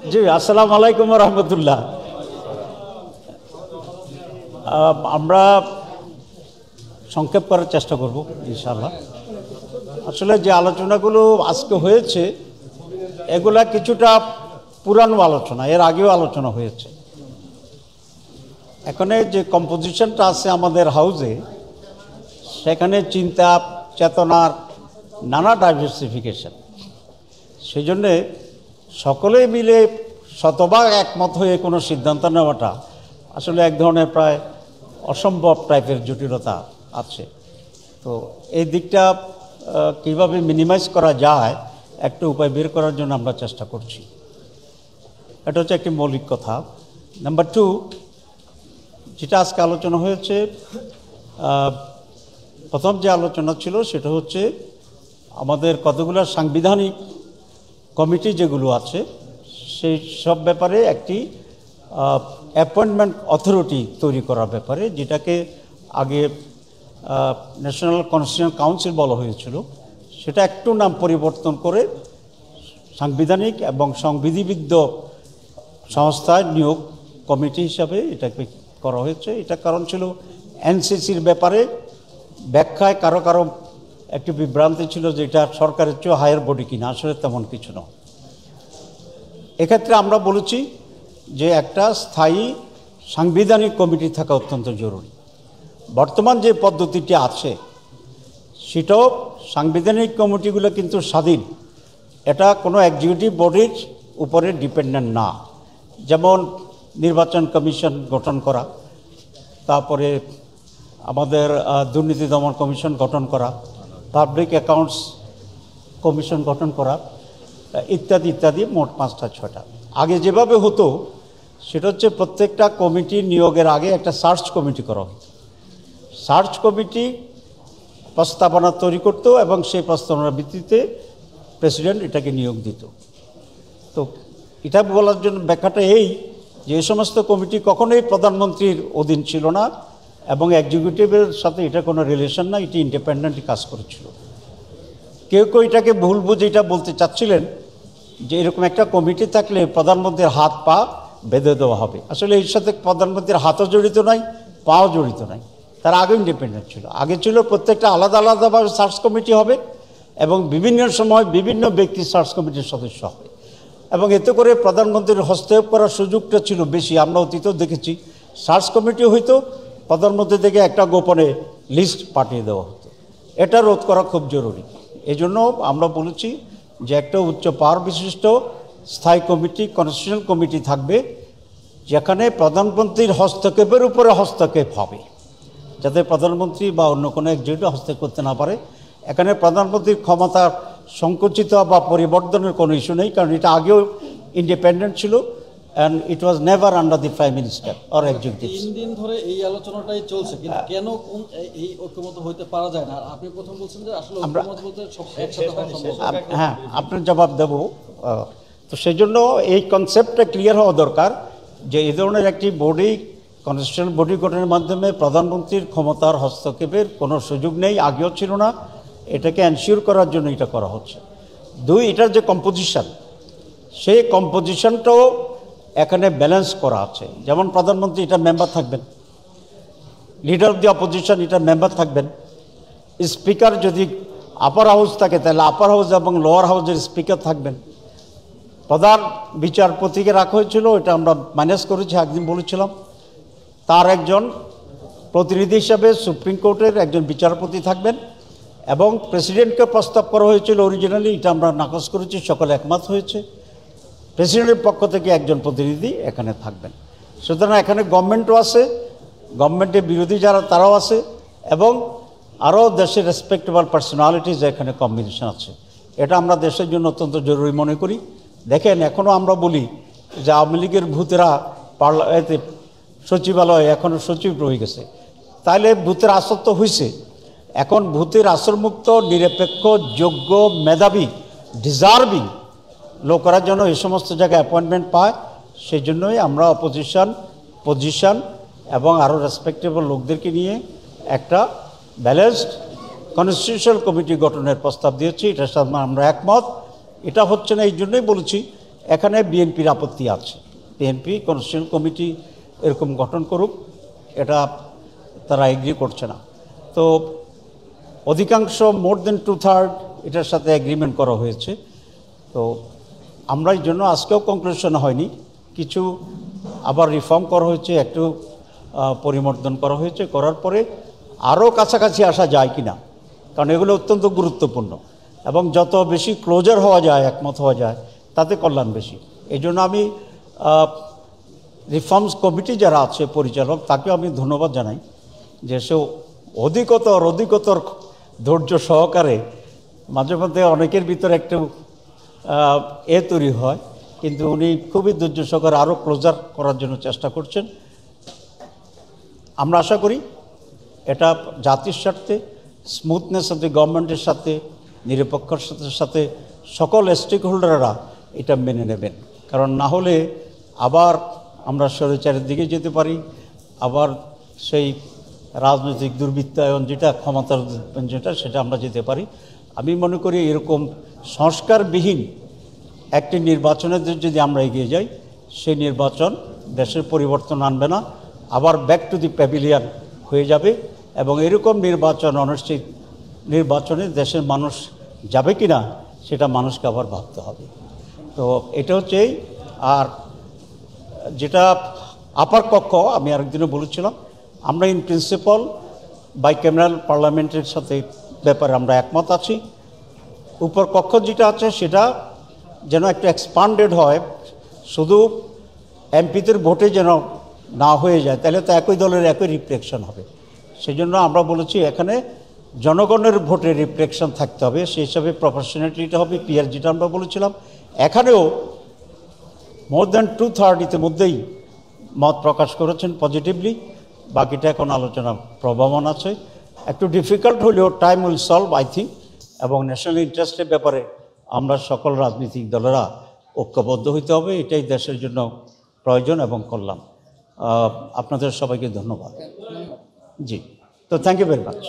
জি, আসসালামু আলাইকুম রহমতুল্লাহ। আমরা সংক্ষেপ করার চেষ্টা করব ইনশাআল্লাহ। আসলে যে আলোচনাগুলো আজকে হয়েছে এগুলা কিছুটা পুরানো আলোচনা, এর আগেও আলোচনা হয়েছে। এখানে যে কম্পোজিশনটা আছে আমাদের হাউসে, সেখানে চিন্তা চেতনার নানা ডাইভার্সিফিকেশন, সেই জন্যে সকলে মিলে শতভাগ একমত হয়ে কোনো সিদ্ধান্ত নেওয়াটা আসলে এক ধরনের প্রায় অসম্ভব টাইপের জটিলতা আছে। তো এই দিকটা কীভাবে মিনিমাইজ করা যায় একটা উপায় বের করার জন্য আমরা চেষ্টা করছি। এটা হচ্ছে একটি মৌলিক কথা। নাম্বার 2, যেটা আজকে আলোচনা হয়েছে, প্রথম যে আলোচনা ছিল সেটা হচ্ছে আমাদের কতগুলো সাংবিধানিক কমিটি যেগুলো আছে সেই সব ব্যাপারে একটি অ্যাপয়েন্টমেন্ট অথরিটি তৈরি করার ব্যাপারে, যেটাকে আগে ন্যাশনাল কনস্টিটিউশনাল কাউন্সিল বলা হয়েছিল, সেটা একটু নাম পরিবর্তন করে সাংবিধানিক এবং সংবিধিবিদ্ধ সংস্থায় নিয়োগ কমিটি হিসাবে এটাকে করা হয়েছে। এটা কারণ ছিল এনসিসির ব্যাপারে ব্যাখ্যায় কারো কারো একটি বিভ্রান্তি ছিল যে এটা সরকারের চেয়ে হায়ার বডি কিনা, আসলে তেমন কিছু নয়। এক্ষেত্রে আমরা বলেছি যে একটা স্থায়ী সাংবিধানিক কমিটি থাকা অত্যন্ত জরুরি। বর্তমান যে পদ্ধতিটি আছে সেটাও সাংবিধানিক কমিটিগুলো কিন্তু স্বাধীন, এটা কোনো এক্সিকিউটিভ বডির উপরে ডিপেন্ডেন্ট না। যেমন নির্বাচন কমিশন গঠন করা, তারপরে আমাদের দুর্নীতি দমন কমিশন গঠন করা, পাবলিক অ্যাকাউন্টস কমিশন গঠন করা, ইত্যাদি ইত্যাদি, মোট 5-6টা। আগে যেভাবে হতো সেটা হচ্ছে প্রত্যেকটা কমিটি নিয়োগের আগে একটা সার্চ কমিটি করা হতো। সার্চ কমিটি প্রস্তাবনা তৈরি করত এবং সেই প্রস্তাবনার ভিত্তিতে প্রেসিডেন্ট এটাকে নিয়োগ দিত। তো এটা বলার জন্য ব্যাখ্যাটা এই যে এই সমস্ত কমিটি কখনোই প্রধানমন্ত্রীর অধীন ছিল না এবং এক্সিকিউটিভের সাথে এটা কোনো রিলেশন না, এটি ইন্ডিপেন্ডেন্টলি কাজ করেছিল। কেউ কেউ এটাকে ভুল বুঝে এটা বলতে চাচ্ছিলেন যে এরকম একটা কমিটি থাকলে প্রধানমন্ত্রীর হাত পা বেঁধে দেওয়া হবে। আসলে এর সাথে প্রধানমন্ত্রীর হাতও জড়িত নাই, পাও জড়িত নাই, তার আগে ইন্ডিপেন্ডেন্ট ছিল। আগে ছিল প্রত্যেকটা আলাদা আলাদাভাবে সার্চ কমিটি হবে এবং বিভিন্ন সময় বিভিন্ন ব্যক্তি সার্চ কমিটির সদস্য হবে এবং এতে করে প্রধানমন্ত্রীর হস্তক্ষেপ করার সুযোগটা ছিল বেশি। আমরা অতীতেও দেখেছি সার্চ কমিটি হইতো, প্রধানমন্ত্রী থেকে একটা গোপনে লিস্ট পাঠিয়ে দেওয়া হতো। এটা রোধ করা খুব জরুরি। এই জন্য আমরা বলেছি যে একটা উচ্চ পাওয়ার বিশিষ্ট স্থায়ী কমিটি, কনস্টিটিউশনাল কমিটি থাকবে, যেখানে প্রধানমন্ত্রীর হস্তক্ষেপের উপরে হস্তক্ষেপ হবে, যাতে প্রধানমন্ত্রী বা অন্য কোনো এক্সিকিউটিভ হস্তক্ষেপ করতে না পারে। এখানে প্রধানমন্ত্রীর ক্ষমতা সংকুচিত বা পরিবর্তনের কোনো ইস্যু নেই, কারণ এটা আগেও ইন্ডিপেন্ডেন্ট ছিল and it was never under the Prime Minister or executive. 3 দিন ধরে এই আলোচনাটাই চলছে, কিন্তু কেন এই ঐক্যমত হইতে পারা যায় না? আপনি প্রথম বলছেন যে আসলে ঐক্যমত বলতে সব একসাথে হওয়া সম্ভব। হ্যাঁ, আপনার জবাব দেব। তো সেই জন্য এই কনসেপ্টটা ক্লিয়ার হওয়া দরকার যে এই ধরনের একটি বডি, কনস্টিটিউশনাল বডি গঠনের মাধ্যমে প্রধানমন্ত্রীর ক্ষমতার হস্তক্ষেপের কোনো সুযোগ নেই, আগেও ছিল না। এটাকে এনশিওর করার জন্য এটা করা হচ্ছে। 2, এটার যে কম্পোজিশন, সেই কম্পোজিশনটাও এখানে ব্যালেন্স করা আছে। যেমন প্রধানমন্ত্রী এটা মেম্বার থাকবেন, লিডার অফ দি অপোজিশন এটা মেম্বার থাকবেন, স্পিকার যদি আপার হাউস থাকে তাহলে আপার হাউস এবং লোয়ার হাউসের স্পিকার থাকবেন। প্রধান বিচারপতিকে রাখা হয়েছিল, এটা আমরা মাইনাস করেছি, একদিন বলেছিলাম। তার একজন প্রতিনিধি হিসাবে সুপ্রিম কোর্টের একজন বিচারপতি থাকবেন এবং প্রেসিডেন্টকে প্রস্তাব করা হয়েছিল অরিজিনালি, এটা আমরা নাকচ করেছি, সকলে একমত হয়েছে। প্রেসিডেন্টের পক্ষ থেকে একজন প্রতিনিধি এখানে থাকবেন। সুতরাং এখানে গভর্নমেন্টও আছে, গভর্নমেন্টের বিরোধী যারা তারাও আছে এবং আরও দেশের রেসপেক্টেবল পার্সোনালিটিজ এখানে কম্বিনেশন আছে। এটা আমরা দেশের জন্য অত্যন্ত জরুরি মনে করি। দেখেন, এখনও আমরা বলি যে আওয়ামী লীগের ভূতেরা সচিবালয়ে এখনও সচিব রয়ে গেছে, তাইলে ভূতের আসর তো হয়েছে। এখন ভূতের আসরমুক্ত, নিরপেক্ষ, যোগ্য, মেধাবী, ডিজার্ভিং লোকেরা যেন এই সমস্ত জায়গায় অ্যাপয়েন্টমেন্ট পায়, সেই জন্যই আমরা অপোজিশন, পজিশন এবং আরও রেসপেক্টেবল লোকদেরকে নিয়ে একটা ব্যালেন্সড কনস্টিটিউশনাল কমিটি গঠনের প্রস্তাব দিয়েছি। এটার সাথে আমরা একমত। এটা হচ্ছে না, এই জন্যই বলেছি এখানে বিএনপির আপত্তি আছে। বিএনপি কনস্টিটিউশন কমিটি এরকম গঠন করুক, এটা তারা এগ্রি করছে না। তো অধিকাংশ মোর দেন 2/3 এটার সাথে এগ্রিমেন্ট করা হয়েছে। তো আমরা এই জন্য আজকেও কনক্লুশন হয়নি, কিছু আবার রিফর্ম করা হয়েছে, একটু পরিবর্তন করা হয়েছে, করার পরে আরও কাছাকাছি আসা যায় কি না, কারণ এগুলো অত্যন্ত গুরুত্বপূর্ণ এবং যত বেশি ক্লোজার হওয়া যায়, একমত হওয়া যায়, তাতে কল্যাণ বেশি। এই জন্য আমি রিফর্মস কমিটি যারা আছে পরিচালক, তাকেও আমি ধন্যবাদ জানাই যে সে অধিকতর ধৈর্য সহকারে, মাঝে মধ্যে অনেকের ভিতরে একটু তৈরি হয়, কিন্তু উনি খুবই ধৈর্য সহকারে আরও ক্লোজার করার জন্য চেষ্টা করছেন। আমরা আশা করি এটা জাতির স্বার্থে, স্মুথনেস অফ দি গভর্নমেন্টের সাথে, নিরপেক্ষতার সাথে সকল স্টেক হোল্ডাররা এটা মেনে নেবেন। কারণ না হলে আবার আমরা স্বৈরাচারের দিকে যেতে পারি, আবার সেই রাজনৈতিক দুর্বৃত্তায়ন যেটা, ক্ষমতার যেটা, সেটা আমরা যেতে পারি। আমি মনে করি এরকম সংস্কারবিহীন একটি নির্বাচনের যদি আমরা এগিয়ে যাই, সেই নির্বাচন দেশের পরিবর্তন আনবে না, আবার ব্যাক টু দি প্যাভিলিয়ন হয়ে যাবে। এবং এরকম নির্বাচন, অনিশ্চিত নির্বাচনে দেশের মানুষ যাবে কি না সেটা মানুষকে আবার ভাবতে হবে। তো এটা হচ্ছে আর যেটা আপার কক্ষ, আমি আরেকদিনও বলেছিলাম, আমরা ইন প্রিন্সিপাল বাইক্যামেরাল পার্লামেন্টের সাথে ব্যাপারে আমরা একমত আছি। উপর কক্ষ যেটা আছে সেটা যেন একটু এক্সপান্ডেড হয়, শুধু এমপিদের ভোটে যেন না হয়ে যায়, তাহলে তো একই দলের একই রিফ্লেকশন হবে। সেই জন্য আমরা বলেছি এখানে জনগণের ভোটে রিফ্লেকশন থাকতে হবে, সেই হিসাবে প্রফেশনালিটিটা হবে, পিআর যেটা আমরা বলেছিলাম। এখানেও মোর দ্যান 2/3 ইতিমধ্যেই মত প্রকাশ করেছেন পজিটিভলি, বাকিটা এখন আলোচনা প্রভাবন আছে। একটু ডিফিকাল্ট হলেও time will solve I think, এবং ন্যাশনাল ইন্টারেস্টের ব্যাপারে আমরা সকল রাজনৈতিক দলেরা ঐক্যবদ্ধ হইতে হবে, এটাই দেশের জন্য প্রয়োজন এবং কল্যাণ। আপনাদের সবাইকে ধন্যবাদ। জি, তো থ্যাংক ইউ ভেরি মাচ।